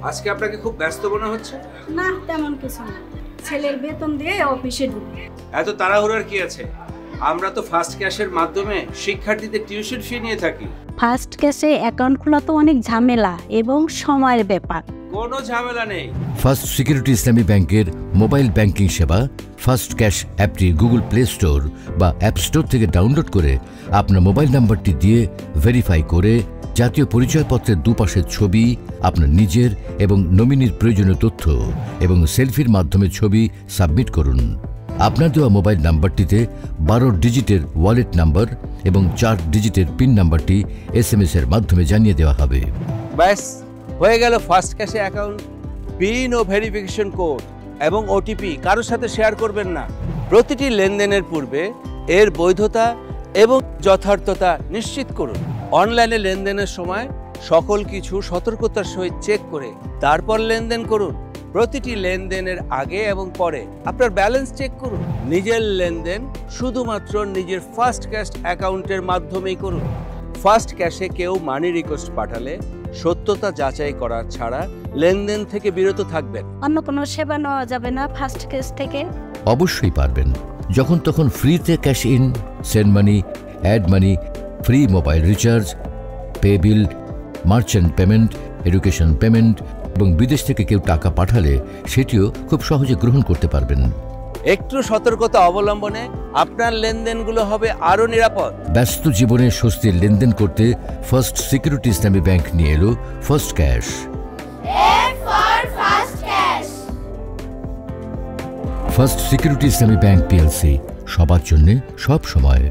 আজকে আপনাকে খুব ব্যস্ত মনে হচ্ছে। না তেমন কিছু না, ছেলের বেতন দিয়ে অফিসে ঢুকি। এত তাড়াহুড়োর কি আছে? আমরা তো ফার্স্ট ক্যাশের মাধ্যমে শিক্ষার্থীদের টিউশন ফি নিয়ে থাকি। ফার্স্ট ক্যাশে অ্যাকাউন্ট খোলা তো অনেক ঝামেলা এবং সময়ের ব্যাপার। কোনো ঝামেলা নেই। ফার্স্ট সিকিউরিটি ইসলামী ব্যাংকের মোবাইল ব্যাংকিং সেবা ফার্স্ট ক্যাশ অ্যাপটি গুগল প্লে স্টোর বা অ্যাপ স্টোর থেকে ডাউনলোড করে আপনার মোবাইল নাম্বারটি দিয়ে ভেরিফাই করে জাতীয় পরিচয়পত্রের দুপাশের ছবি, আপনার নিজের এবং নমিনির প্রয়োজনীয় তথ্য এবং সেলফির মাধ্যমে ছবি সাবমিট করুন। আপনার দেওয়া মোবাইল নাম্বারটিতে 12 ডিজিটের ওয়ালেট নাম্বার এবং 4 ডিজিটের পিন নাম্বারটি SMS এর মাধ্যমে জানিয়ে দেওয়া হবে। ব্যাস হয়ে গেল ফার্স্ট ক্যাশে অ্যাকাউন্ট। পিন ও ভেরিফিকেশন কোড এবং OTP কারোর সাথে শেয়ার করবেন না। প্রতিটি লেনদেনের পূর্বে এর বৈধতা এবং যথার্থতা নিশ্চিত করুন। অনলাইনে লেনদেনের সময় সকল কিছু সতর্কতার সহিত চেক করে তারপর লেনদেন করুন। প্রতিটি লেনদেনের আগে এবং পরে আপনার ব্যালেন্স চেক করুন। নিজের লেনদেন শুধুমাত্র নিজের ফার্স্ট ক্যাশ অ্যাকাউন্টের মাধ্যমেই করুন। ফার্স্ট ক্যাশে কেউ মানি রিকোয়েস্ট পাঠালে সত্যতা যাচাই করা ছাড়া লেনদেন থেকে বিরত থাকবেন। অন্য কোনো সেবা নেওয়া যাবে না ফার্স্ট ক্যাশ থেকে? অবশ্যই পারবেন। যখন তখন ফ্রিতে cash in, send money, add money, free mobile recharge, pay bill, merchant payment, education payment এবং বিদেশ থেকে কেউ টাকা পাঠালে সেটিও খুব সহজে গ্রহণ করতে পারবেন। একটু সতর্কতা অবলম্বনে আপনার লেনদেনগুলো হবে আরও নিরাপদ। ব্যস্ত জীবনে স্বস্তির লেনদেন করতে ফার্স্ট সিকিউরিটি ইসলামী ব্যাংক নিয়ে এলো ফার্স্ট ক্যাশ। ফার্স্ট সিকিউরিটি ইসলামী ব্যাংক PLC, সবার জন্য সব সময়।